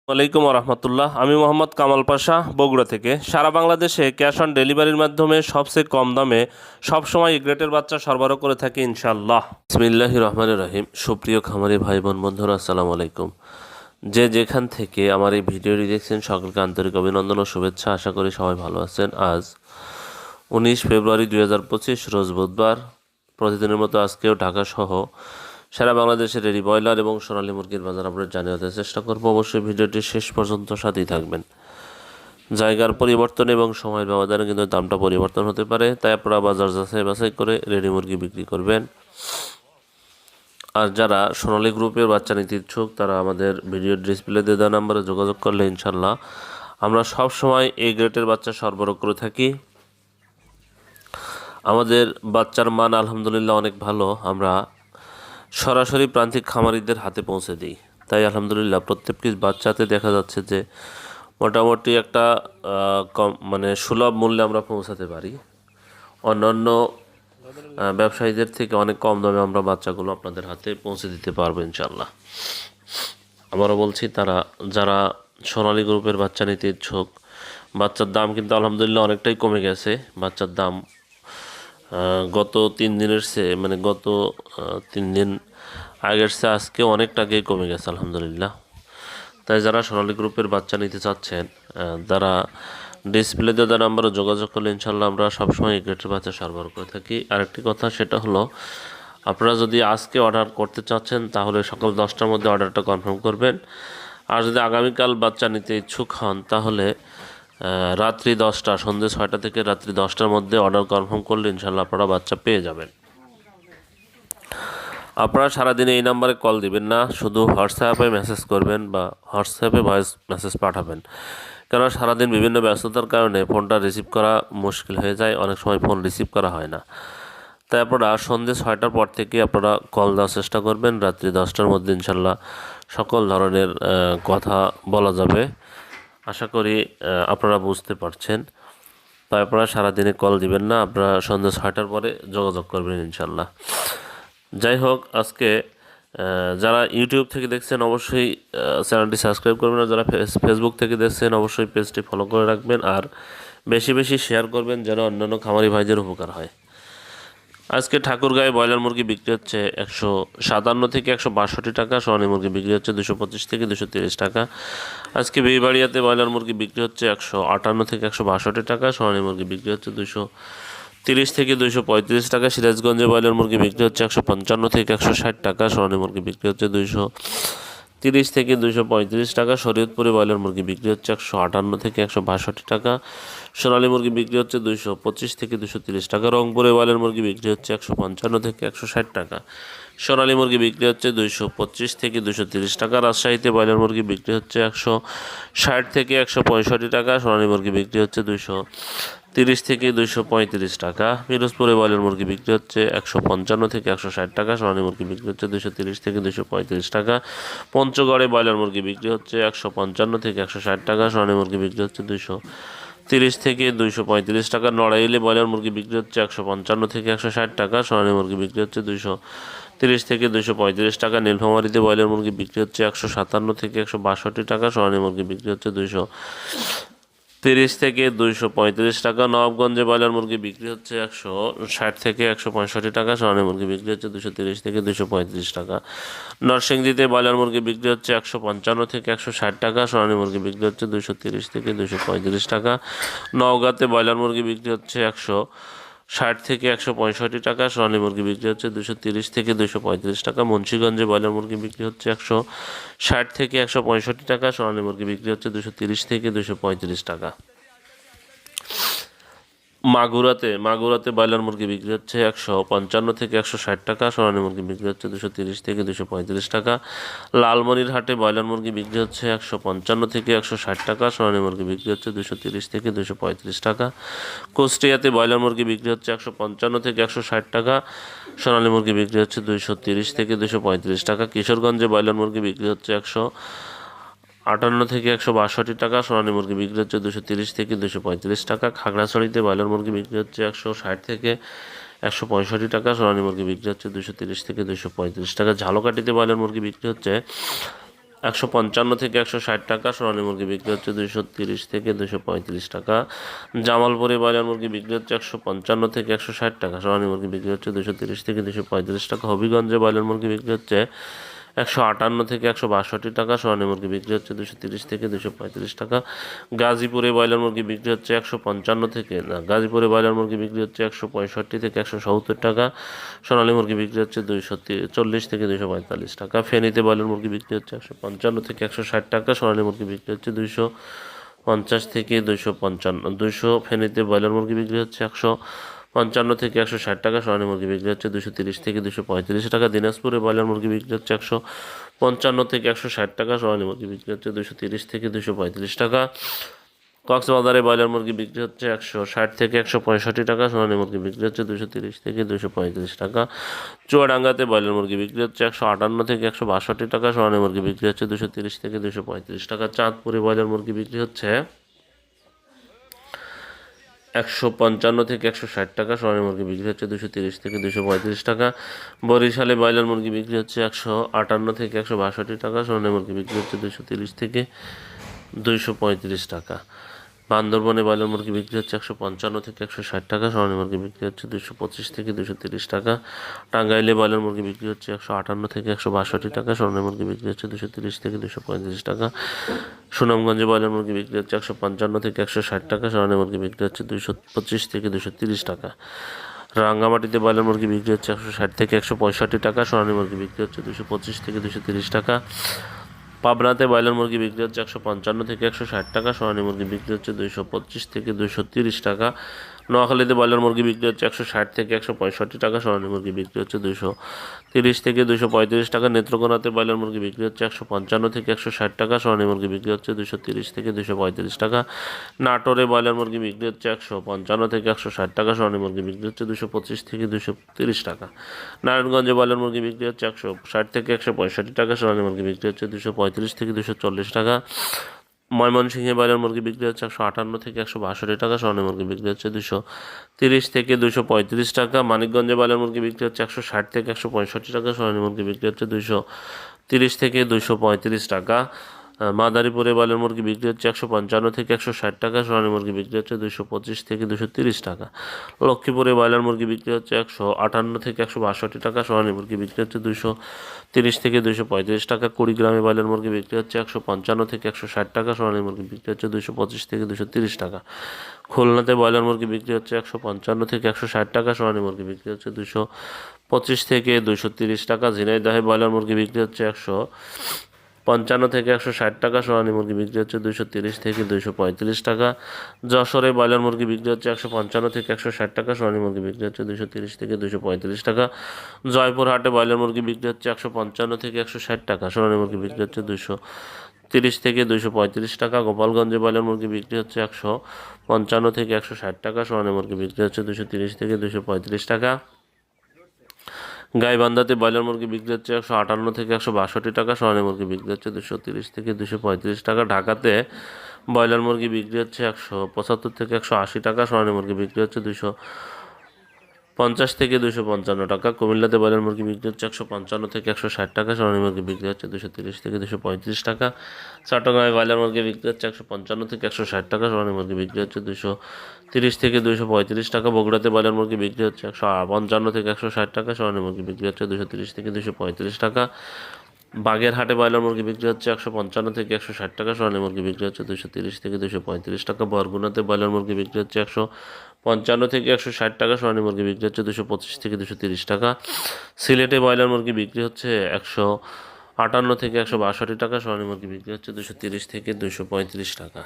ওয়ালাইকুম রহমতুল্লাহ। আমি মোহাম্মদ কামাল পাশা, বগুড়া থেকে। সারা বাংলাদেশে ক্যাশ অন ডেলিভারির মাধ্যমে সবচেয়ে কম দামে সবসময় গ্রেটের বাচ্চা সরবরাহ করে থাকি ইনশাআল্লাহ। বিসমিল্লাহির রহমানির রহিম। সুপ্রিয় খামারি ভাই বোন বন্ধুরা, আসসালামু আলাইকুম। যে যেখান থেকে আমার এই ভিডিওটি দেখছেন সকলকে আন্তরিক অভিনন্দন ও শুভেচ্ছা। আশা করি সবাই ভালো আছেন। আজ 19 ফেব্রুয়ারি 2025 রোজ বুধবার। প্রতিদিনের মতো আজকেও ঢাকা সহ সারা বাংলাদেশের রেডি ব্রয়লার এবং সোনালী মুরগির বাজার আপডেট জানিয়ে দেওয়ার চেষ্টা করবো। অবশ্যই ভিডিওটি শেষ পর্যন্ত সাথেই থাকবেন। জায়গার পরিবর্তন এবং সময়ের ব্যবধানে কিন্তু দামটা পরিবর্তন হতে পারে, তাই আপনারা বাজার যাচাই বাছাই করে রেডি মুরগি বিক্রি করবেন। আর যারা সোনালী গ্রুপের বাচ্চা নিতে ইচ্ছুক তারা আমাদের ভিডিও ডিসপ্লেতে দেওয়া নাম্বারে যোগাযোগ করলে ইনশাল্লাহ আমরা সব সময় এই গ্রেটের বাচ্চা সরবরাহ করে থাকি। আমাদের বাচ্চার মান আলহামদুলিল্লাহ অনেক ভালো। আমরা সরাসরি প্রান্তিক খামারিদের হাতে পৌঁছে দিই, তাই আলহামদুলিল্লাহ প্রত্যেক পিস বাচ্চাতে দেখা যাচ্ছে যে মোটামুটি একটা সুলভ মূল্যে আমরা পৌঁছাতে পারি। অন্যান্য ব্যবসায়ীদের থেকে অনেক কম দামে আমরা বাচ্চাগুলো আপনাদের হাতে পৌঁছে দিতে পারবো ইনশাল্লাহ। আবারও বলছি, যারা সোনালী গ্রুপের বাচ্চা নিতে ইচ্ছুক, বাচ্চার দাম কিন্তু আলহামদুলিল্লাহ অনেকটাই কমে গেছে। বাচ্চার দাম গত 3 দিনের চেয়ে গত 3 দিন আগের চেয়ে আজকে অনেক টাকাই কমে গেছে আলহামদুলিল্লাহ। তাই যারা সোনালী গ্রুপের বাচ্চা নিতে চাচ্ছেন তারা ডিসপ্লেতে দেওয়া নাম্বারে যোগাযোগ করলে ইনশাল্লাহ আমরা সবসময় এই গ্রেটের বাচ্চা সরবরাহ করে থাকি। আরেকটি কথা, সেটা হলো আপনারা যদি আজকে অর্ডার করতে চাচ্ছেন তাহলে সকাল 10টার মধ্যে অর্ডারটা কনফার্ম করবেন। আর যদি আগামীকাল বাচ্চা নিতে ইচ্ছুক হন তাহলে রাত্রি 10টা, সন্ধ্যে 6টা থেকে রাত্রি 10টার মধ্যে অর্ডার কনফার্ম করলে ইনশাল্লাহ আপনারা বাচ্চা পেয়ে যাবেন। আপনারা সারাদিনে এই নাম্বারে কল দিবেন না, শুধু হোয়াটসঅ্যাপে মেসেজ করবেন বা হোয়াটসঅ্যাপে ভয়েস মেসেজ পাঠাবেন। কেননা সারাদিন বিভিন্ন ব্যস্ততার কারণে ফোনটা রিসিভ করা মুশকিল হয়ে যায়, অনেক সময় ফোন রিসিভ করা হয় না। তাই আপনারা সন্ধ্যে 6টার পর থেকে আপনারা কল দেওয়ার চেষ্টা করবেন। রাত্রি 10টার মধ্যে ইনশাল্লাহ সকল ধরনের কথা বলা যাবে। আশা করি আপনারা বুঝতে পারছেন। তাই আপনারা সারাদিনে কল দিবেন না, আপনারা সন্ধ্যে 6টার পরে যোগাযোগ করবেন ইনশাল্লাহ। যাই হোক, আজকে যারা ইউটিউব থেকে দেখছেন অবশ্যই চ্যানেলটি সাবস্ক্রাইব করবেন, আর যারা ফেসবুক থেকে দেখছেন অবশ্যই পেজটি ফলো করে রাখবেন, আর বেশি বেশি শেয়ার করবেন যেন অন্যান্য খামারি ভাইদের উপকার হয়। আজকে ঠাকুরগাঁয়ে ব্রয়লার মুরগি বিক্রি হচ্ছে 157 থেকে 162 টাকা। সোনালী মুরগি বিক্রি হচ্ছে 225 থেকে 230 টাকা। আজকে বিবাড়িয়াতে ব্রয়লার মুরগি বিক্রি হচ্ছে 158 থেকে 162 টাকা। সোনালী মুরগি বিক্রি হচ্ছে 230 থেকে 235 টাকা। সিরাজগঞ্জে ব্রয়লার মুরগি বিক্রি হচ্ছে 155 থেকে 160 টাকা। সোনালী মুরগি বিক্রি হচ্ছে 230 থেকে 235 টাকা। শরীয়তপুরে ব্রয়লার মুরগি বিক্রি হচ্ছে 158 থেকে 162 টাকা। সোনালী মুরগি বিক্রি হচ্ছে 225 থেকে 230 টাকা। রংপুরে ব্রয়লার মুরগি বিক্রি হচ্ছে 155 থেকে 160 টাকা। সোনালী মুরগি বিক্রি হচ্ছে 225 থেকে 230 টাকা। রাজশাহীতে ব্রয়লার মুরগি বিক্রি হচ্ছে 160 থেকে 165 টাকা। সোনালী মুরগি বিক্রি হচ্ছে 230 থেকে 235 টাকা। পিরোজপুরে ব্রয়লার মুরগি বিক্রি হচ্ছে 155 থেকে 160 টাকা। সোনালী মুরগি বিক্রি হচ্ছে 230 থেকে 235 টাকা। পঞ্চগড়ে ব্রয়লার মুরগি বিক্রি হচ্ছে 155 থেকে 160 টাকা। সোনালী মুরগি বিক্রি হচ্ছে 230 থেকে 235 টাকা। নড়াইলে ব্রয়লার মুরগি বিক্রি হচ্ছে 155 থেকে 160 টাকা। সোনালী মুরগি বিক্রি হচ্ছে 230 থেকে 235 টাকা। নীলফামারীতে ব্রয়লার মুরগি বিক্রি হচ্ছে 157 থেকে 162 টাকা। সোনালী মুরগি বিক্রি হচ্ছে 230 থেকে 235 টাকা। নবাবগঞ্জে ব্রয়লার মুরগি বিক্রি হচ্ছে 160 থেকে 165 টাকা। সোনালী মুরগি বিক্রি হচ্ছে 230 থেকে 235 টাকা। নরসিংদীতে ব্রয়লার মুরগি বিক্রি হচ্ছে 155 থেকে 160 টাকা। সোনালী মুরগি বিক্রি হচ্ছে 230 থেকে 235 টাকা। নওগাঁতে ব্রয়লার মুরগি বিক্রি হচ্ছে 160 থেকে 165 টাকা। সোনালী মুরগি বিক্রি হচ্ছে 230 থেকে 235 টাকা। মুন্সিগঞ্জে ব্রয়লার মুরগি বিক্রি হচ্ছে 160 থেকে 165 টাকা। সোনালী মুরগি বিক্রি হচ্ছে 230 থেকে 235 টাকা। মাগুরাতে ব্রয়লার মুরগি বিক্রি হচ্ছে 155 থেকে 160 টাকা। সোনালী মুরগি বিক্রি হচ্ছে 230 থেকে 235 টাকা। লালমনিরহাটে ব্রয়লার মুরগি বিক্রি হচ্ছে 155 থেকে 160 টাকা। সোনালী মুরগি বিক্রি হচ্ছে 230 থেকে 235 টাকা। কুষ্টিয়াতে ব্রয়লার মুরগি বিক্রি হচ্ছে 155 থেকে 160 টাকা। সোনালী মুরগি বিক্রি হচ্ছে 230 থেকে 235 টাকা। কিশোরগঞ্জে ব্রয়লার মুরগি বিক্রি হচ্ছে 158 থেকে 162 টাকা। সোনালী মুরগি বিক্রি হচ্ছে 230 থেকে 235 টাকা। খাগড়াছড়িতে ব্রয়লার মুরগি বিক্রি হচ্ছে 160 থেকে 165 টাকা। সোনালী মুরগি বিক্রি হচ্ছে 230 থেকে 235 টাকা। ঝালকাঠিতে ব্রয়লার মুরগি বিক্রি হচ্ছে 155 থেকে 160 টাকা। সোনালী মুরগি বিক্রি হচ্ছে 230 থেকে 235 টাকা। জামালপুরি ব্রয়লার মুরগি বিক্রি হচ্ছে 155 থেকে 160 টাকা। সোনালী মুরগি বিক্রি হচ্ছে 230 থেকে 235 টাকা। হবিগঞ্জে ব্রয়লার মুরগি বিক্রি হচ্ছে 158 থেকে 162 টাকা। সোনালী মুরগি বিক্রি হচ্ছে 230 থেকে 235 টাকা। গাজীপুরে ব্রয়লার মুরগি বিক্রি হচ্ছে 155 থেকে গাজীপুরে ব্রয়লার মুরগি বিক্রি হচ্ছে 165 থেকে 170 টাকা। সোনালী মুরগি বিক্রি হচ্ছে 240 থেকে 245 টাকা। ফেনীতে ব্রয়লার মুরগি বিক্রি হচ্ছে 155 থেকে 160 টাকা। সোনালী মুরগি বিক্রি হচ্ছে 250 থেকে 255 ফেনীতে ব্রয়লার মুরগি বিক্রি হচ্ছে 155 থেকে 160 টাকা। সোনালী মুরগি বিক্রি হচ্ছে 230 থেকে 235 টাকা। দিনাজপুরে ব্রয়লার মুরগি বিক্রি হচ্ছে 155 থেকে 160 টাকা। সোনালী মুরগি বিক্রি হচ্ছে 230 থেকে 235 টাকা। কক্সবাজারে ব্রয়লার মুরগি বিক্রি হচ্ছে 160 থেকে 165 টাকা। সোনালী মুরগি বিক্রি হচ্ছে 230 থেকে 235 টাকা। চুয়াডাঙ্গাতে ব্রয়লার মুরগি বিক্রি হচ্ছে 158 থেকে 162 টাকা। সোনালী মুরগি বিক্রি হচ্ছে 230 থেকে 235 টাকা। চাঁদপুরে ব্রয়লার মুরগি বিক্রি হচ্ছে 155 থেকে 160 টাকা। সোনালী মুরগি বিক্রি হচ্ছে 230 থেকে 235 টাকা। বরিশালে ব্রয়লার মুরগি বিক্রি হচ্ছে 158 থেকে 162 টাকা। সোনালী মুরগি বিক্রি হচ্ছে 230 থেকে 235 টাকা। বান্দরবনে ব্রয়লার মুরগি বিক্রি হচ্ছে 155 থেকে 160 টাকা। সোনালী মুরগি বিক্রি হচ্ছে 225 থেকে 230 টাকা। টাঙ্গাইলে ব্রয়লার মুরগি বিক্রি হচ্ছে 158 থেকে 162 টাকা। সোনালী মুরগি বিক্রি হচ্ছে 230 থেকে 235 টাকা। সুনামগঞ্জে ব্রয়লার মুরগি বিক্রি হচ্ছে 155 থেকে 160 টাকা। সোনালী মুরগি বিক্রি হচ্ছে 225 থেকে 230 টাকা। রাঙ্গামাটিতে ব্রয়লার মুরগি বিক্রি হচ্ছে 160 থেকে 165 টাকা। সোনালী মুরগি বিক্রি হচ্ছে 225 থেকে 230 টাকা। পাবনাতে ব্রয়লার মুরগি বিক্রি হচ্ছে 155 থেকে 160 টাকা। সোনালী মুরগি বিক্রি হচ্ছে 225 থেকে 230 টাকা। নোয়াখালীতে ব্রয়লার মুরগি বিক্রি হচ্ছে 160 থেকে 165 টাকা। সোনালী মুরগি বিক্রি হচ্ছে 230 থেকে 235 টাকা। নেত্রকোনাতে ব্রয়লার মুরগি বিক্রি হচ্ছে 155 থেকে 160 টাকা। সোনালী মুরগি বিক্রি হচ্ছে 230 থেকে 235 টাকা। নাটোরে ব্রয়লার মুরগি বিক্রি হচ্ছে 155 থেকে 160 টাকা। সোনালী মুরগি বিক্রি হচ্ছে 225 থেকে 230 টাকা। নারায়ণগঞ্জে ব্রয়লার মুরগি বিক্রি হচ্ছে 160 থেকে 165 টাকা। সোনালী মুরগি বিক্রি হচ্ছে 235 থেকে 240 টাকা। ময়মনসিংহে ব্রয়লার মুরগি বিক্রি হচ্ছে 158 থেকে 162 টাকা। সোনালী মুরগি বিক্রি হচ্ছে 230 থেকে 235 টাকা। মানিকগঞ্জে ব্রয়লার মুরগি বিক্রি হচ্ছে 160 থেকে 165 টাকা। সোনালী মুরগি বিক্রি হচ্ছে 230 থেকে 235 টাকা। মাদারীপুরে ব্রয়লার মুরগি বিক্রি হচ্ছে 155 থেকে 160 টাকা। সোনালী মুরগি বিক্রি হচ্ছে 225 থেকে 230 টাকা। লক্ষ্মীপুরে ব্রয়লার মুরগি বিক্রি হচ্ছে 158 থেকে 162 টাকা। সোনালী মুরগি বিক্রি হচ্ছে 230 থেকে 235 টাকা। কুড়িগ্রামে ব্রয়লার মুরগি বিক্রি হচ্ছে 155 থেকে 160 টাকা। সোনালী মুরগি বিক্রি হচ্ছে 225 থেকে 230 টাকা। খুলনাতে ব্রয়লার মুরগি বিক্রি হচ্ছে 155 থেকে 160 টাকা। সোনালী মুরগি বিক্রি হচ্ছে 225 থেকে 230 টাকা। ঝিনাইদহে ব্রয়লার মুরগি বিক্রি হচ্ছে 155 থেকে 160 টাকা। সোনালী মুরগি বিক্রি হচ্ছে 230 থেকে 235 টাকা। যশোরে ব্রয়লার মুরগি বিক্রি হচ্ছে 155 থেকে 160 টাকা। সোনালী মুরগি বিক্রি হচ্ছে 230 থেকে 235 টাকা। জয়পুরহাটে ব্রয়লার মুরগি বিক্রি হচ্ছে 155 থেকে 160 টাকা। সোনালী মুরগি বিক্রি হচ্ছে 230 থেকে 235 টাকা। গোপালগঞ্জে ব্রয়লার মুরগি বিক্রি হচ্ছে 155 থেকে 160 টাকা। সোনালী মুরগি বিক্রি হচ্ছে 230 থেকে 235 টাকা। গাইবান্ধাতে ব্রয়লার মুরগি বিক্রি হচ্ছে 158 থেকে 162 টাকা। সোনালী মুরগি বিক্রি হচ্ছে 230 থেকে 235 টাকা। ঢাকাতে ব্রয়লার মুরগি বিক্রি হচ্ছে 175 থেকে 180 টাকা। সোনালী মুরগি বিক্রি হচ্ছে 250 থেকে 255 টাকা। কুমিল্লাতে ব্রয়লার মুরগি বিক্রি হচ্ছে 155 থেকে 160 টাকা। সোনালী মুরগি বিক্রি হচ্ছে 230 থেকে 235 টাকা। চট্টগ্রামে ব্রয়লার মুরগি বিক্রি হচ্ছে 155 থেকে 160 টাকা। সোনালী মুরগি বিক্রি হচ্ছে 230 থেকে 235 টাকা। বগুড়াতে ব্রয়লার মুরগি বিক্রি হচ্ছে 155 থেকে 160 টাকা। সোনালী মুরগি বিক্রি হচ্ছে 230 থেকে 235 টাকা। বাগেরহাটে ব্রয়লার মুরগি বিক্রি হচ্ছে 155 থেকে 160 টাকা। সোনালী মুরগি বিক্রি হচ্ছে 230 থেকে 235 টাকা। বরগুনাতে ব্রয়লার মুরগি বিক্রি হচ্ছে 155 থেকে 160 টাকা। সোনালী মুরগি বিক্রি হচ্ছে 225 থেকে 230 টাকা। সিলেটে ব্রয়লার মুরগি বিক্রি হচ্ছে 158 থেকে 162 টাকা। সোনালী মুরগি বিক্রি হচ্ছে 230 থেকে 235 টাকা।